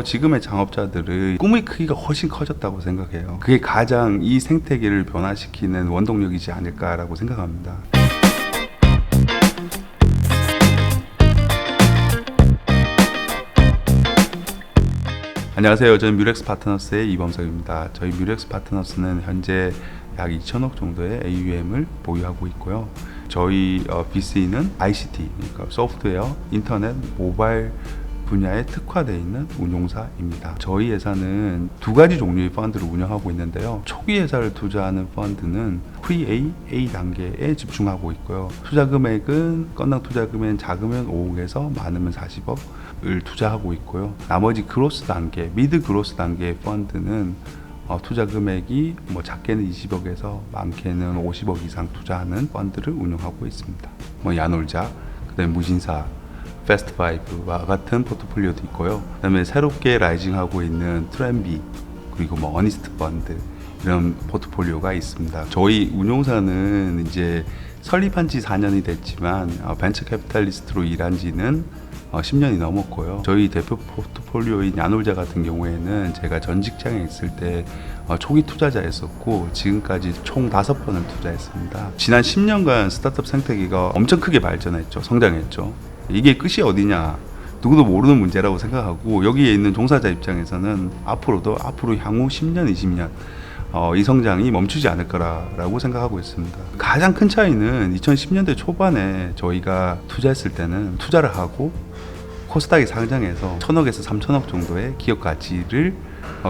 지금의 창업자들의 꿈의 크기가 훨씬 커졌다고 생각해요. 그게 가장 이 생태계를 변화시키는 원동력이지 않을까라고 생각합니다. 안녕하세요. 저는 뮤렉스 파트너스의 이범석입니다. 저희 뮤렉스 파트너스는 현재 약 2천억 정도의 AUM을 보유하고 있고요. 저희 VC는 ICT, 그러니까 소프트웨어, 인터넷, 모바일 분야에 특화되어 있는 운용사입니다. 저희 회사는 두 가지 종류의 펀드를 운영하고 있는데요. 초기 회사를 투자하는 펀드는 Pre-A, A 단계에 집중하고 있고요. 투자 금액은 건당 투자 금액은 작으면 5억에서 많으면 40억을 투자하고 있고요. 나머지 그로스 단계, 미드 그로스 단계의 펀드는 투자 금액이 작게는 20억에서 많게는 50억 이상 투자하는 펀드를 운영하고 있습니다. 야놀자, 그다음에 무신사, 패스트파이브와 같은 포트폴리오도 있고요. 그다음에 새롭게 라이징하고 있는 트렌비, 그리고 어니스트 펀드, 이런 포트폴리오가 있습니다. 저희 운용사는 이제 설립한 지 4년이 됐지만 벤처 캐피탈리스트로 일한 지는 10년이 넘었고요. 저희 대표 포트폴리오인 야놀자 같은 경우에는 제가 전 직장에 있을 때 초기 투자자였었고 지금까지 총 5번을 투자했습니다. 지난 10년간 스타트업 생태계가 엄청 크게 발전했죠. 성장했죠. 이게 끝이 어디냐, 누구도 모르는 문제라고 생각하고, 여기에 있는 종사자 입장에서는 앞으로 향후 10년, 20년 이 성장이 멈추지 않을 거라고 생각하고 있습니다. 가장 큰 차이는 2010년대 초반에 저희가 투자했을 때는 투자를 하고 코스닥이 상장해서 1,000억에서 3,000억 정도의 기업 가치를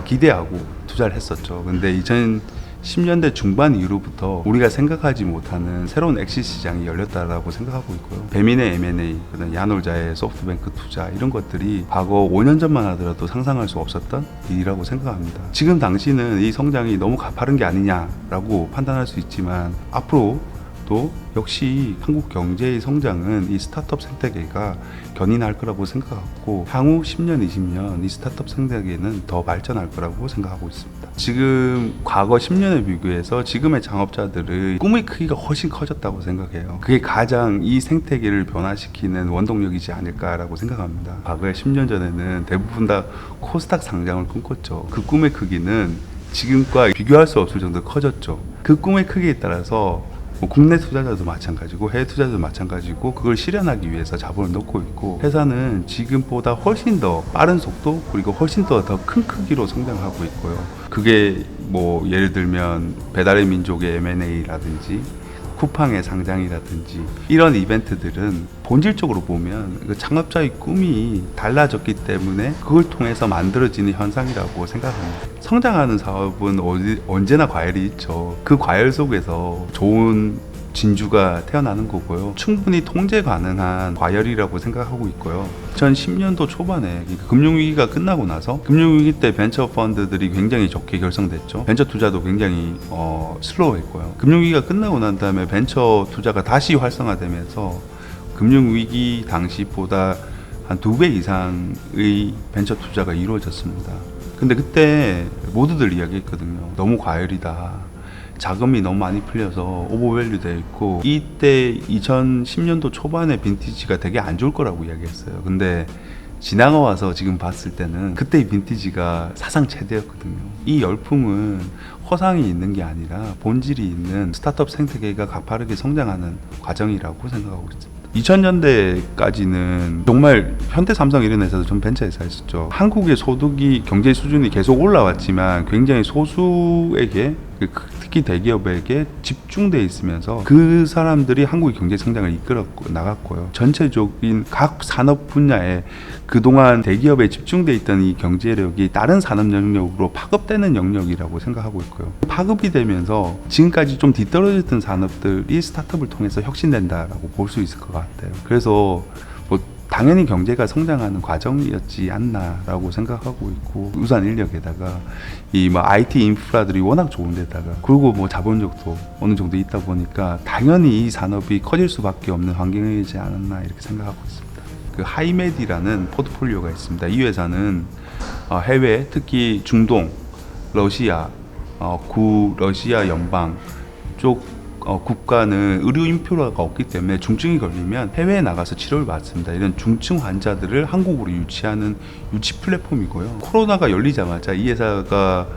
기대하고 투자를 했었죠. 근데 2010년대 중반 이후로부터 우리가 생각하지 못하는 새로운 엑시트 시장이 열렸다라고 생각하고 있고요. 배민의 M&A, 그다음 야놀자의 소프트뱅크 투자, 이런 것들이 과거 5년 전만 하더라도 상상할 수 없었던 일이라고 생각합니다. 지금 당시는 이 성장이 너무 가파른 게 아니냐라고 판단할 수 있지만, 앞으로 또 역시 한국 경제의 성장은 이 스타트업 생태계가 견인할 거라고 생각하고, 향후 10년, 20년 이 스타트업 생태계는 더 발전할 거라고 생각하고 있습니다. 지금 과거 10년에 비교해서 지금의 창업자들의 꿈의 크기가 훨씬 커졌다고 생각해요. 그게 가장 이 생태계를 변화시키는 원동력이지 않을까라고 생각합니다. 과거에 10년 전에는 대부분 다 코스닥 상장을 꿈꿨죠. 그 꿈의 크기는 지금과 비교할 수 없을 정도로 커졌죠. 그 꿈의 크기에 따라서 국내 투자자도 마찬가지고 해외 투자자도 마찬가지고 그걸 실현하기 위해서 자본을 넣고 있고, 회사는 지금보다 훨씬 더 빠른 속도, 그리고 훨씬 더 큰 크기로 성장하고 있고요. 그게 예를 들면 배달의 민족의 M&A라든지 쿠팡의 상장이라든지 이런 이벤트들은 본질적으로 보면 창업자의 꿈이 달라졌기 때문에 그걸 통해서 만들어지는 현상이라고 생각합니다. 성장하는 사업은 언제나 과열이 있죠. 그 과열 속에서 좋은 진주가 태어나는 거고요. 충분히 통제 가능한 과열이라고 생각하고 있고요. 2010년도 초반에 금융위기가 끝나고 나서, 금융위기 때 벤처 펀드들이 굉장히 좋게 결성됐죠. 벤처 투자도 굉장히 슬로우했고요. 금융위기가 끝나고 난 다음에 벤처 투자가 다시 활성화되면서 금융위기 당시보다 한 2배 이상의 벤처 투자가 이루어졌습니다. 근데 그때 모두들 이야기했거든요. 너무 과열이다. 자금이 너무 많이 풀려서 오버밸류 되어 있고, 이때 2010년도 초반에 빈티지가 되게 안 좋을 거라고 이야기했어요. 근데 지나가 와서 지금 봤을 때는 그때의 빈티지가 사상 최대였거든요. 이 열풍은 허상이 있는 게 아니라 본질이 있는 스타트업 생태계가 가파르게 성장하는 과정이라고 생각하고 있습니다. 2000년대까지는 정말 현대, 삼성 이런 회사도 좀 벤처 회사였었죠. 한국의 소득이, 경제 수준이 계속 올라왔지만 굉장히 소수에게, 특히 대기업에게 집중되어 있으면서 그 사람들이 한국의 경제 성장을 이끌어 나갔고요. 전체적인 각 산업 분야에 그동안 대기업에 집중되어 있던 이 경제력이 다른 산업 영역으로 파급되는 영역이라고 생각하고 있고요. 파급이 되면서 지금까지 좀 뒤떨어졌던 산업들이 스타트업을 통해서 혁신된다라고 볼 수 있을 것 같아요. 그래서 당연히 경제가 성장하는 과정이었지 않나라고 생각하고 있고, 우산 인력에다가 이 IT 인프라들이 워낙 좋은데다가, 그리고 자본력도 어느 정도 있다 보니까 당연히 이 산업이 커질 수밖에 없는 환경이지 않았나, 이렇게 생각하고 있습니다. 그 하이메디라는 포트폴리오가 있습니다. 이 회사는 해외, 특히 중동, 러시아, 러시아 연방 쪽 국가는 의료 인프라가 없기 때문에 중증이 걸리면 해외에 나가서 치료를 받습니다. 이런 중증 환자들을 한국으로 유치하는 유치 플랫폼이고요. 코로나가 열리자마자 이 회사가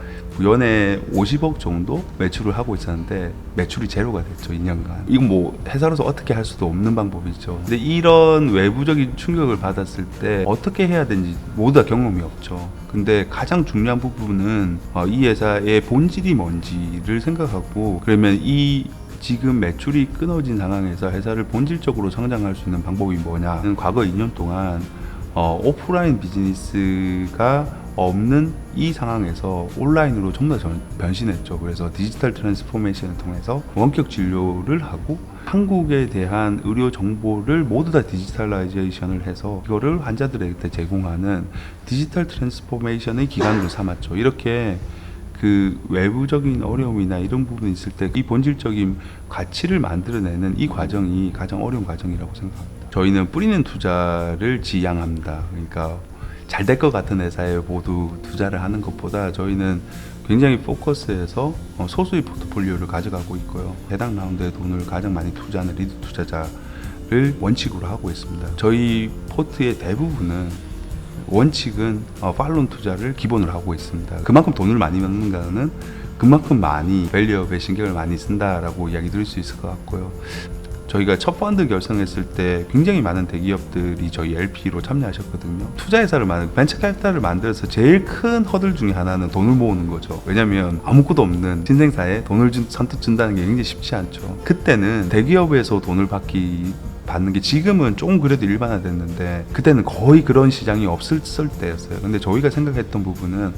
연에 50억 정도 매출을 하고 있었는데 매출이 제로가 됐죠. 2년간. 이건 뭐 회사로서 어떻게 할 수도 없는 방법이죠. 근데 이런 외부적인 충격을 받았을 때 어떻게 해야 되는지 모두 다 경험이 없죠. 근데 가장 중요한 부분은 이 회사의 본질이 뭔지를 생각하고, 그러면 이 지금 매출이 끊어진 상황에서 회사를 본질적으로 성장할 수 있는 방법이 뭐냐는 과거 2년 동안 오프라인 비즈니스가 없는 이 상황에서 온라인으로 전부 다 변신했죠. 그래서 디지털 트랜스포메이션을 통해서 원격 진료를 하고 한국에 대한 의료 정보를 모두 다 디지털라이제이션을 해서 이거를 환자들에게 제공하는 디지털 트랜스포메이션의 기관으로 삼았죠. 이렇게 그 외부적인 어려움이나 이런 부분이 있을 때 이 본질적인 가치를 만들어내는 이 과정이 가장 어려운 과정이라고 생각합니다. 저희는 뿌리는 투자를 지향합니다. 그러니까 잘 될 것 같은 회사에 모두 투자를 하는 것보다 저희는 굉장히 포커스해서 소수의 포트폴리오를 가져가고 있고요. 해당 라운드에 돈을 가장 많이 투자하는 리드 투자자를 원칙으로 하고 있습니다. 저희 포트의 대부분은 원칙은 팔로운 투자를 기본으로 하고 있습니다. 그만큼 돈을 많이 넣는다는 그만큼 많이 밸류업에 신경을 많이 쓴다라고 이야기 드릴 수 있을 것 같고요. 저희가 첫 펀드 결성했을 때 굉장히 많은 대기업들이 저희 LP로 참여하셨거든요. 투자회사를 벤처 캐피탈을 만들어서 제일 큰 허들 중에 하나는 돈을 모으는 거죠. 왜냐하면 아무것도 없는 신생사에 돈을 선뜻 준다는 게 굉장히 쉽지 않죠. 그때는 대기업에서 돈을 받는 게 지금은 조금 그래도 일반화됐는데 그때는 거의 그런 시장이 없을 때였어요. 근데 저희가 생각했던 부분은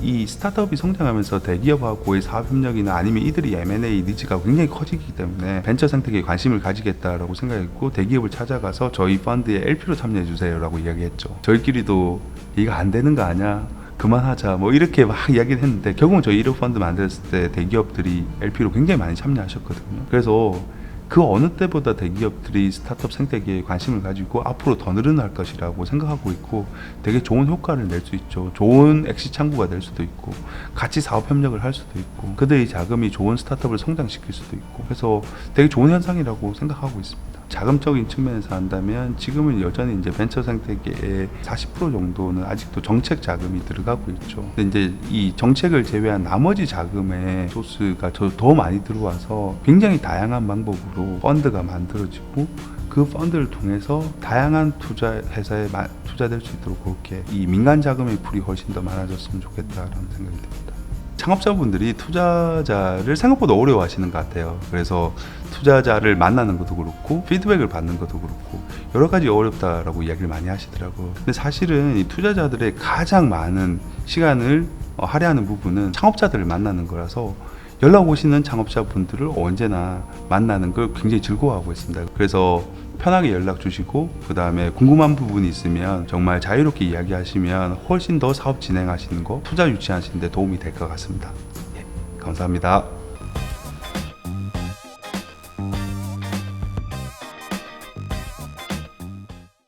이 스타트업이 성장하면서 대기업하고의 사업 협력이나 아니면 이들이 M&A 니즈가 굉장히 커지기 때문에 벤처 생태계에 관심을 가지겠다라고 생각했고 대기업을 찾아가서 저희 펀드에 LP로 참여해 주세요라고 이야기했죠. 저희끼리도 이거 안 되는 거 아니야? 그만하자 뭐 이렇게 막 이야기를 했는데 결국은 저희 1호 펀드 만들었을 때 대기업들이 LP로 굉장히 많이 참여하셨거든요. 그래서 그 어느 때보다 대기업들이 스타트업 생태계에 관심을 가지고 앞으로 더 늘어날 것이라고 생각하고 있고 되게 좋은 효과를 낼 수 있죠. 좋은 엑시 창구가 될 수도 있고 같이 사업 협력을 할 수도 있고 그들의 자금이 좋은 스타트업을 성장시킬 수도 있고 그래서 되게 좋은 현상이라고 생각하고 있습니다. 자금적인 측면에서 한다면 지금은 여전히 이제 벤처 생태계의 40% 정도는 아직도 정책 자금이 들어가고 있죠. 근데 이제 이 정책을 제외한 나머지 자금의 소스가 더 많이 들어와서 굉장히 다양한 방법으로 펀드가 만들어지고 그 펀드를 통해서 다양한 투자 회사에 투자될 수 있도록 그렇게 이 민간 자금의 풀이 훨씬 더 많아졌으면 좋겠다라는 생각이 듭니다. 창업자분들이 투자자를 생각보다 어려워하시는 것 같아요. 그래서 투자자를 만나는 것도 그렇고 피드백을 받는 것도 그렇고 여러 가지 어렵다라고 이야기를 많이 하시더라고요. 근데 사실은 이 투자자들의 가장 많은 시간을 할애하는 부분은 창업자들을 만나는 거라서 연락 오시는 창업자분들을 언제나 만나는 걸 굉장히 즐거워하고 있습니다. 그래서 편하게 연락 주시고 그 다음에 궁금한 부분이 있으면 정말 자유롭게 이야기하시면 훨씬 더 사업 진행하시는 거 투자 유치하시는 데 도움이 될 것 같습니다. 감사합니다.